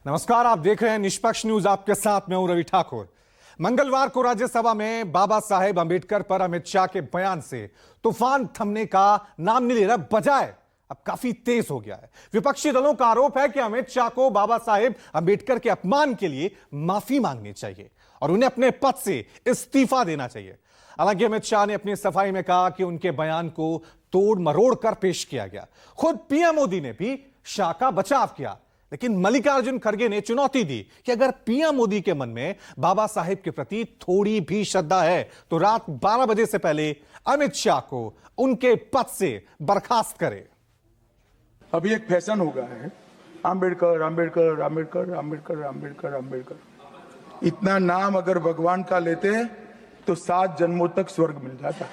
नमस्कार, आप देख रहे हैं निष्पक्ष न्यूज। आपके साथ मैं हूं रवि ठाकुर। मंगलवार को राज्यसभा में बाबा साहेब अंबेडकर पर अमित शाह के बयान से तूफान थमने का नाम नहीं ले रहा, बजाय अब काफी तेज हो गया है। विपक्षी दलों का आरोप है कि अमित शाह को बाबा साहेब अंबेडकर के अपमान के लिए माफी मांगनी चाहिए और उन्हें अपने पद से इस्तीफा देना चाहिए। हालांकि अमित शाह ने अपनी सफाई में कहा कि उनके बयान को तोड़ मरोड़ कर पेश किया गया। खुद पीएम मोदी ने भी शाह का बचाव किया, लेकिन मल्लिकार्जुन खड़गे ने चुनौती दी कि अगर पीएम मोदी के मन में बाबा साहेब के प्रति थोड़ी भी श्रद्धा है तो रात 12 बजे से पहले अमित शाह को उनके पद से बर्खास्त करे। अभी एक फैशन हो गया है, अंबेडकर अंबेडकर अंबेडकर अंबेडकर अंबेडकर अंबेडकर। इतना नाम अगर भगवान का लेते तो 7 जन्मों तक स्वर्ग मिल जाता।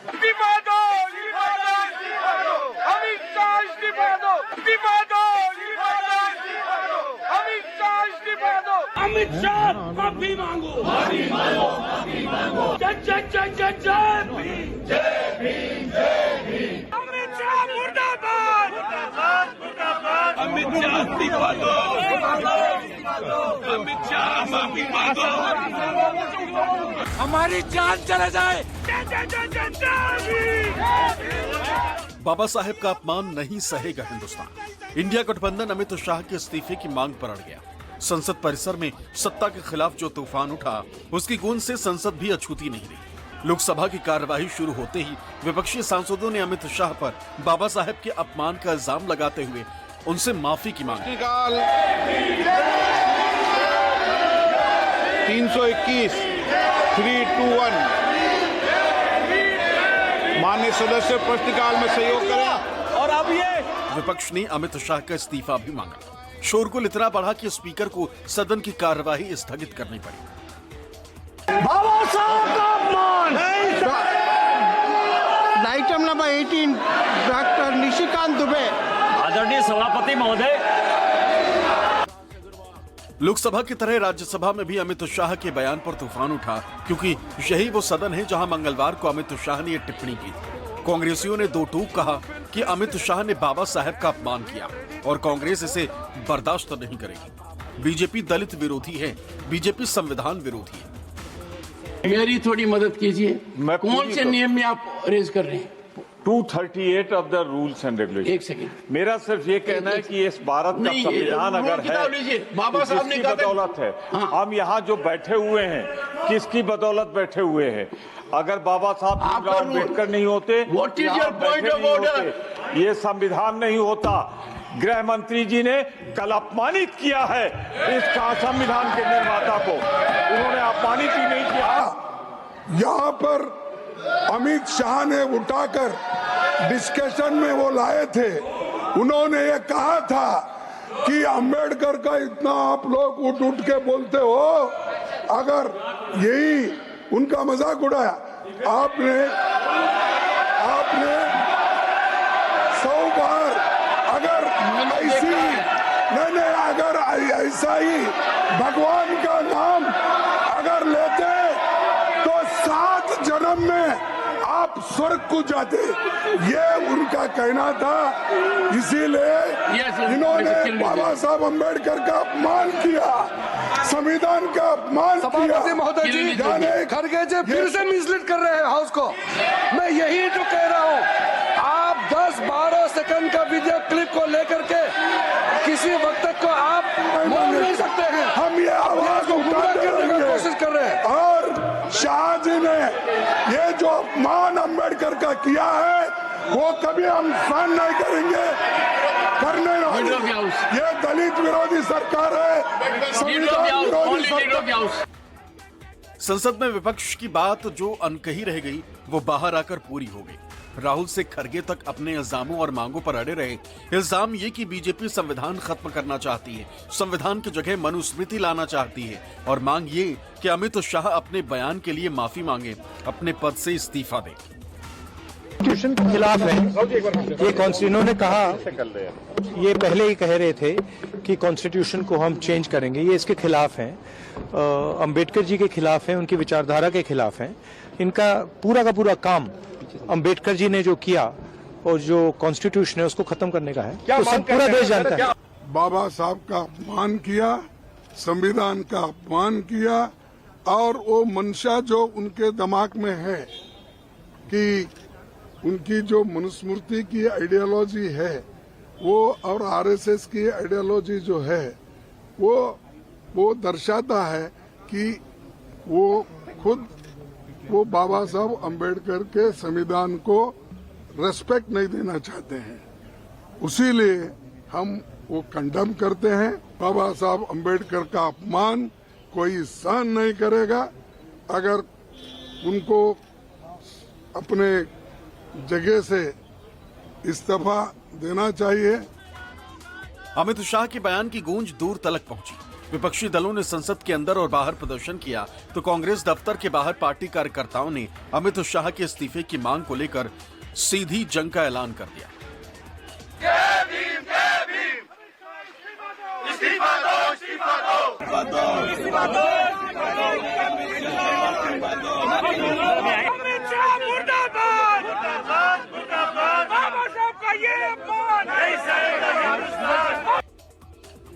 अमित शाह माफी मांगो, माफी मांगो, माफी मांगो। जय जय जय जय जय भीम, जय भीम, जय भीम। अमित शाह मुर्दाबाद, मुर्दाबाद, मुर्दाबाद। अमित शाह इस्तीफा दो, अमित शाह माफी मांगो। हमारी जान चले जाए। जय जय जय जय जय भीम। बाबा साहेब का अपमान नहीं सहेगा हिंदुस्तान। इंडिया गठबंधन अमित शाह के इस्तीफे की मांग पर अड़ गया। संसद परिसर में सत्ता के खिलाफ जो तूफान उठा, उसकी गूंज से संसद भी अछूती नहीं रही। लोकसभा की कार्यवाही शुरू होते ही विपक्षी सांसदों ने अमित शाह पर बाबा साहेब के अपमान का इल्जाम लगाते हुए उनसे माफी की मांग की। 321 321 माननीय सदस्य प्रश्नकाल में सहयोग करें। और अब ये विपक्ष ने अमित शाह का इस्तीफा भी मांगा। शोरगुल इतना बढ़ा कि स्पीकर को सदन की कार्यवाही स्थगित करनी पड़ी। बाबा साहब का अपमान। Item number 18 doctor Nishikant Dubey. आदरणीय सभापति महोदय, लोकसभा की तरह राज्यसभा में भी अमित शाह के बयान पर तूफान उठा, क्योंकि यही वो सदन है जहां मंगलवार को अमित शाह ने ये टिप्पणी की थी। कांग्रेसियों ने दो टूक कहा कि अमित शाह ने बाबा साहेब का अपमान किया और कांग्रेस इसे बर्दाश्त नहीं करेगी। बीजेपी दलित विरोधी है, बीजेपी संविधान विरोधी है। मेरी थोड़ी मदद कीजिए। कौन से नियम में आप रेज कर रहे हैं? 238 of the rules and regulation. एक सेकंड, मेरा सिर्फ ये कहना है कि इस भारत का नहीं, संविधान अगर है, बाबा साहब ने किसकी बदौलत है? हाँ। हम यहाँ जो बैठे हुए हैं, किसकी बदौलत बैठे हुए हैं? अगर बाबा साहब अम्बेडकर नहीं होते, What is your point of order? ये संविधान नहीं होता। गृह मंत्री जी ने कल अपमानित किया है इस संविधान के निर्माता को, उन्होंने अपमानित ही नहीं किया। यहाँ पर अमित शाह ने उठाकर डिस्कशन में वो लाए थे। उन्होंने ये कहा था कि अंबेडकर का इतना आप लोग उठ उठ के बोलते हो, अगर यही उनका मजाक उड़ाया आपने 100 बार, अगर ऐसी नहीं अगर ऐसा ही भगवान का नाम अगर लेते तो 7 जन्म में आप स्वर्ग को जाते, ये उनका कहना था। इसीलिए इन्होंने बाबा साहब अंबेडकर का अपमान किया, संविधान का अपमान किया। महोदय जी, खड़गे जी फिर से मिसलीड कर रहे हैं हाउस को। मैं यही तो कह रहा हूँ, आप 10-12 सेकंड का वीडियो क्लिप को लेकर के किसी वक्त को आप बोल नहीं सकते हैं। हम ये आवाज को गुमराह करने की कोशिश कर रहे हैं। और शाह जी ने ये जो अपमान अंबेडकर का किया है, वो कभी हम सहन नहीं करेंगे, करने नहीं। ये दलित विरोधी सरकार है, संविधान विरोधी सरकार। संसद में विपक्ष की बात जो अनकही रह गई, वो बाहर आकर पूरी हो गई। राहुल से खड़गे तक अपने इल्जामों और मांगों पर अड़े रहे। इल्जाम ये कि बीजेपी संविधान खत्म करना चाहती है, संविधान की जगह मनुस्मृति लाना चाहती है, और मांग ये कि अमित शाह अपने बयान के लिए माफी मांगे, अपने पद से इस्तीफा दें। कॉन्स्टिट्यूशन के खिलाफ है ये। इन्होंने कहा, ये पहले ही कह रहे थे कि कॉन्स्टिट्यूशन को हम चेंज करेंगे, ये इसके खिलाफ हैं। अंबेडकर जी के खिलाफ हैं, उनकी विचारधारा के खिलाफ हैं। इनका पूरा का पूरा काम अंबेडकर जी ने जो किया और जो कॉन्स्टिट्यूशन है उसको खत्म करने का है, तो सब पूरा देश जानता है। बाबा साहब का अपमान किया, संविधान का अपमान किया और वो मंशा जो उनके दिमाग में है कि उनकी जो मनुस्मृति की आइडियोलॉजी है वो और आरएसएस की आइडियोलॉजी जो है वो दर्शाता है कि वो खुद वो बाबा साहब अम्बेडकर के संविधान को रेस्पेक्ट नहीं देना चाहते हैं। उसीलिए हम वो कंडेम करते हैं। बाबा साहब अम्बेडकर का अपमान कोई सहन नहीं करेगा। अगर उनको अपने जगह से इस्तीफा देना चाहिए। अमित शाह के बयान की गूंज दूर तलक पहुंची। विपक्षी दलों ने संसद के अंदर और बाहर प्रदर्शन किया तो कांग्रेस दफ्तर के बाहर पार्टी कार्यकर्ताओं ने अमित शाह के इस्तीफे की मांग को लेकर सीधी जंग का ऐलान कर दिया। अमित शाह मुर्दाबाद, बाबा साहब का ये अपमान नहीं सहेगा।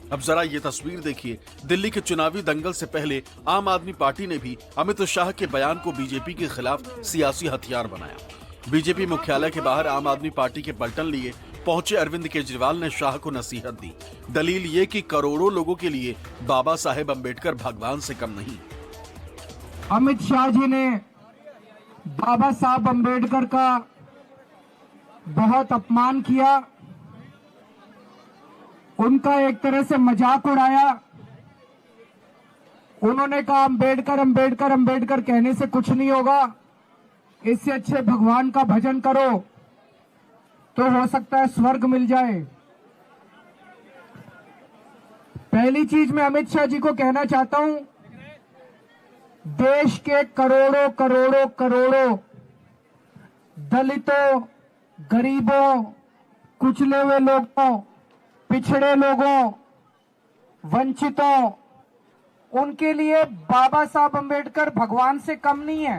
अब जरा ये तस्वीर देखिए। दिल्ली के चुनावी दंगल से पहले आम आदमी पार्टी ने भी अमित शाह के बयान को बीजेपी के खिलाफ सियासी हथियार बनाया। बीजेपी मुख्यालय के बाहर आम आदमी पार्टी के पलटन लिए पहुंचे अरविंद केजरीवाल ने शाह को नसीहत दी। दलील ये कि करोड़ों लोगों के लिए बाबा साहेब अम्बेडकर भगवान से कम नहीं। अमित शाह जी ने बाबा साहब अम्बेडकर का बहुत अपमान किया, उनका एक तरह से मजाक उड़ाया। उन्होंने कहा अम्बेडकर अम्बेडकर अम्बेडकर कहने से कुछ नहीं होगा, इससे अच्छे भगवान का भजन करो तो हो सकता है स्वर्ग मिल जाए। पहली चीज मैं अमित शाह जी को कहना चाहता हूं, देश के करोड़ों करोड़ों करोड़ों दलितों, गरीबों, कुचले हुए लोगों, पिछड़े लोगों, वंचितों, उनके लिए बाबा साहब अम्बेडकर भगवान से कम नहीं है।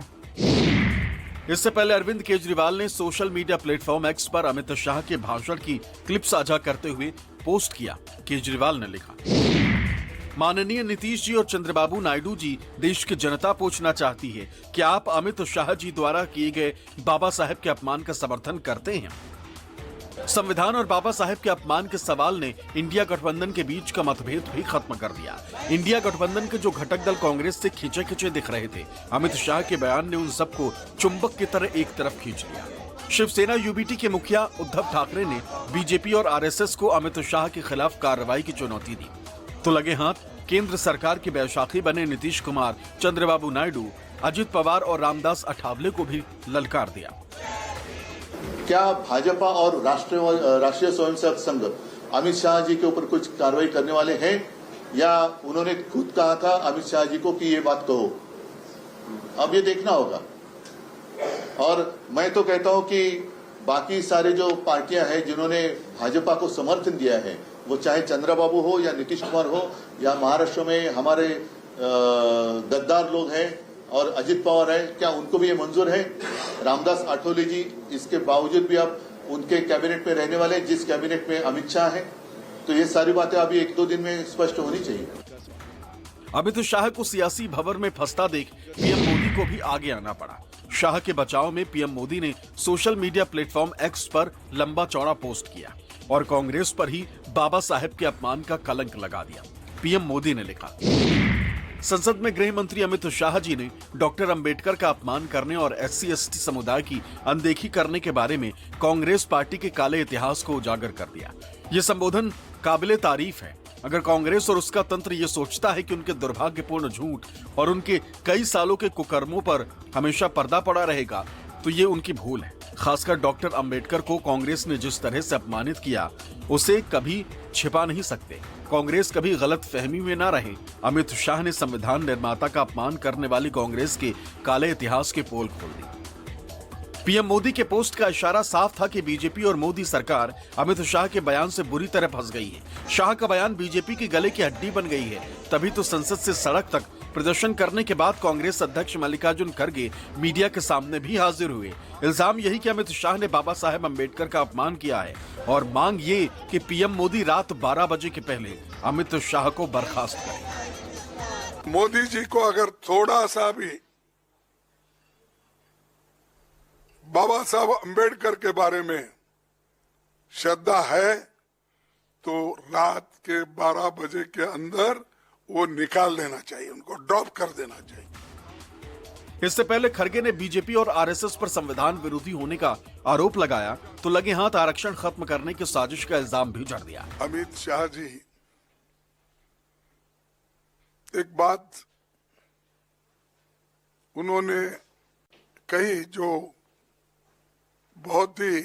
इससे पहले अरविंद केजरीवाल ने सोशल मीडिया प्लेटफॉर्म एक्स पर अमित शाह के भाषण की क्लिप साझा करते हुए पोस्ट किया। केजरीवाल ने लिखा, माननीय नीतीश जी और चंद्रबाबू नायडू जी, देश की जनता पूछना चाहती है कि आप अमित शाह जी द्वारा किए गए बाबा साहेब के अपमान का समर्थन करते हैं। संविधान और बाबा साहेब के अपमान के सवाल ने इंडिया गठबंधन के बीच का मतभेद भी खत्म कर दिया। इंडिया गठबंधन के जो घटक दल कांग्रेस से खींचे खींचे दिख रहे थे, अमित शाह के बयान ने उन सबको चुंबक की तरह एक तरफ खींच लिया। शिवसेना यूबीटी के मुखिया उद्धव ठाकरे ने बीजेपी और आरएसएस को अमित शाह के खिलाफ कार्रवाई की चुनौती दी तो लगे हाथ केंद्र सरकार के बैसाखी बने नीतीश कुमार, चंद्रबाबू नायडू, अजित पवार और रामदास अठावले को भी ललकार दिया। क्या भाजपा और राष्ट्रीय स्वयंसेवक संघ अमित शाह जी के ऊपर कुछ कार्रवाई करने वाले हैं, या उन्होंने खुद कहा था अमित शाह जी को कि ये बात कहो? अब ये देखना होगा। और मैं तो कहता हूं कि बाकी सारे जो पार्टियां हैं जिन्होंने भाजपा को समर्थन दिया है, वो चाहे चंद्रबाबू हो या नीतीश कुमार हो या महाराष्ट्र में हमारे गद्दार लोग हैं और अजित पवार है, क्या उनको भी ये मंजूर है? रामदास आठवले जी, इसके बावजूद भी आप उनके कैबिनेट में रहने वाले, जिस कैबिनेट में अमित शाह है, तो ये सारी बातें अभी 1-2 दिन में स्पष्ट होनी चाहिए। अमित शाह को सियासी भंवर में फंसता देख पीएम मोदी को भी आगे आना पड़ा। शाह के बचाव में पीएम मोदी ने सोशल मीडिया प्लेटफॉर्म एक्स पर लंबा चौड़ा पोस्ट किया और कांग्रेस पर ही बाबा साहेब के अपमान का कलंक लगा दिया। पीएम मोदी ने लिखा, संसद में गृह मंत्री अमित शाह जी ने डॉक्टर अंबेडकर का अपमान करने और SC/ST समुदाय की अनदेखी करने के बारे में कांग्रेस पार्टी के काले इतिहास को उजागर कर दिया। ये संबोधन काबिले तारीफ है। अगर कांग्रेस और उसका तंत्र ये सोचता है कि उनके दुर्भाग्यपूर्ण झूठ और उनके कई सालों के कुकर्मों पर हमेशा पर्दा पड़ा रहेगा, तो ये उनकी भूल है। खासकर डॉक्टर अंबेडकर को कांग्रेस ने जिस तरह से अपमानित किया, उसे कभी छिपा नहीं सकते। कांग्रेस कभी गलत फहमी में ना रहे। अमित शाह ने संविधान निर्माता का अपमान करने वाली कांग्रेस के काले इतिहास के पोल खोल दी। पीएम मोदी के पोस्ट का इशारा साफ था कि बीजेपी और मोदी सरकार अमित शाह के बयान से बुरी तरह फंस गई है। शाह का बयान बीजेपी की गले की हड्डी बन गई है। तभी तो संसद से सड़क तक प्रदर्शन करने के बाद कांग्रेस अध्यक्ष मल्लिकार्जुन खड़गे मीडिया के सामने भी हाजिर हुए। इल्जाम यही कि अमित शाह ने बाबा साहेब अम्बेडकर का अपमान किया है और मांग ये कि पीएम मोदी रात 12 बजे के पहले अमित शाह को बर्खास्त करें। मोदी जी को अगर थोड़ा सा भी बाबा साहब अंबेडकर के बारे में श्रद्धा है तो रात के 12 बजे के अंदर वो निकाल देना चाहिए, उनको ड्रॉप कर देना चाहिए। इससे पहले खड़गे ने बीजेपी और आरएसएस पर संविधान विरोधी होने का आरोप लगाया तो लगे हाथ आरक्षण खत्म करने की साजिश का इल्जाम भी जड़ दिया। अमित शाह जी एक बात उन्होंने कही जो बहुत ही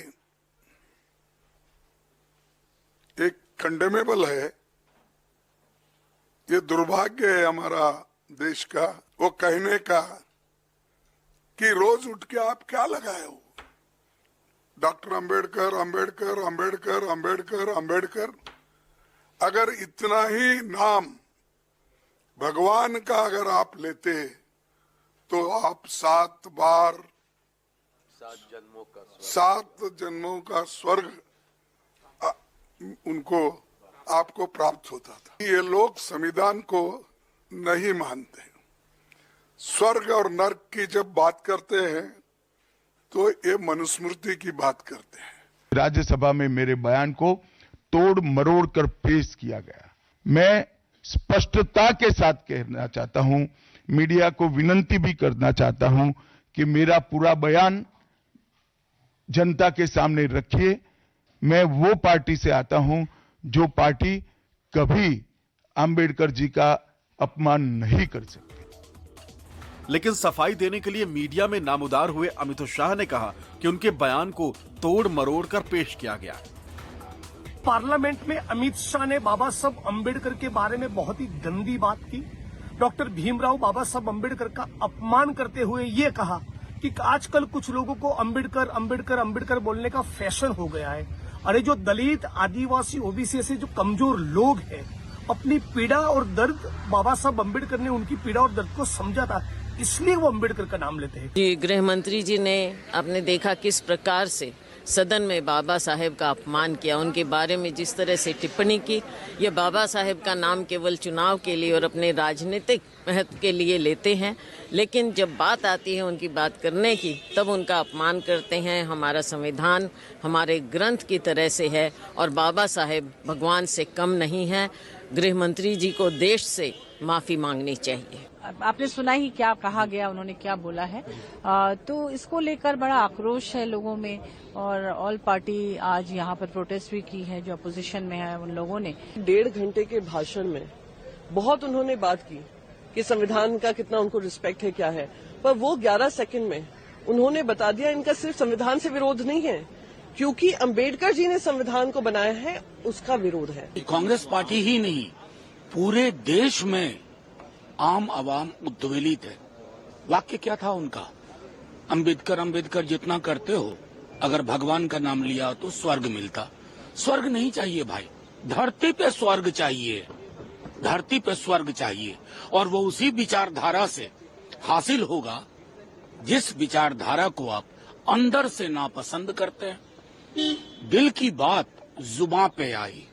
एक कंडेमेबल है, ये दुर्भाग्य है हमारा देश का, वो कहने का कि रोज उठ के आप क्या लगाए हो, डॉक्टर अंबेडकर अंबेडकर अंबेडकर अंबेडकर अंबेडकर। अगर इतना ही नाम भगवान का अगर आप लेते तो आप 7 जन्मों का स्वर्ग उनको आपको प्राप्त होता था। ये लोग संविधान को नहीं मानते। स्वर्ग और नर्क की जब बात करते हैं तो ये मनुस्मृति की बात करते हैं। राज्यसभा में मेरे बयान को तोड़ मरोड़ कर पेश किया गया। मैं स्पष्टता के साथ कहना चाहता हूं, मीडिया को विनती भी करना चाहता हूं कि मेरा पूरा बयान जनता के सामने रखिए। मैं वो पार्टी से आता हूं जो पार्टी कभी अंबेडकर जी का अपमान नहीं कर सकती। लेकिन सफाई देने के लिए मीडिया में नामुदार हुए अमित शाह ने कहा कि उनके बयान को तोड़ मरोड़ कर पेश किया गया। पार्लियामेंट में अमित शाह ने बाबा साहब अंबेडकर के बारे में बहुत ही गंदी बात की। डॉक्टर भीमराव बाबा साहब अंबेडकर का अपमान करते हुए ये कहा कि आजकल कुछ लोगों को अंबेडकर अंबेडकर अंबेडकर बोलने का फैशन हो गया है। अरे जो दलित, आदिवासी, ओबीसी से जो कमजोर लोग हैं, अपनी पीड़ा और दर्द बाबा साहब अंबेडकर ने उनकी पीड़ा और दर्द को समझा था, इसलिए वो अंबेडकर का नाम लेते हैं। जी, गृह मंत्री जी ने आपने देखा किस प्रकार से सदन में बाबा साहेब का अपमान किया, उनके बारे में जिस तरह से टिप्पणी की। ये बाबा साहेब का नाम केवल चुनाव के लिए और अपने राजनीतिक महत्व के लिए लेते हैं, लेकिन जब बात आती है उनकी बात करने की तब उनका अपमान करते हैं। हमारा संविधान हमारे ग्रंथ की तरह से है और बाबा साहेब भगवान से कम नहीं है। गृह मंत्री जी को देश से माफी मांगनी चाहिए। आपने सुना ही क्या कहा गया, उन्होंने क्या बोला है, तो इसको लेकर बड़ा आक्रोश है लोगों में और ऑल पार्टी आज यहाँ पर प्रोटेस्ट भी की है। जो अपोजिशन में है उन लोगों ने 1.5 घंटे के भाषण में बहुत उन्होंने बात की कि संविधान का कितना उनको रिस्पेक्ट है, क्या है, पर वो 11 सेकंड में उन्होंने बता दिया इनका सिर्फ संविधान से विरोध नहीं है, क्योंकि अंबेडकर जी ने संविधान को बनाया है उसका विरोध है। कांग्रेस पार्टी ही नहीं, पूरे देश में आम आवाम उद्वेलित है। वाक्य क्या था उनका? अंबेडकर अंबेडकर जितना करते हो, अगर भगवान का नाम लिया तो स्वर्ग मिलता। स्वर्ग नहीं चाहिए भाई, धरती पे स्वर्ग चाहिए, धरती पे स्वर्ग चाहिए। और वो उसी विचारधारा से हासिल होगा जिस विचारधारा को आप अंदर से नापसंद करते हैं। दिल की बात जुबां पे आई,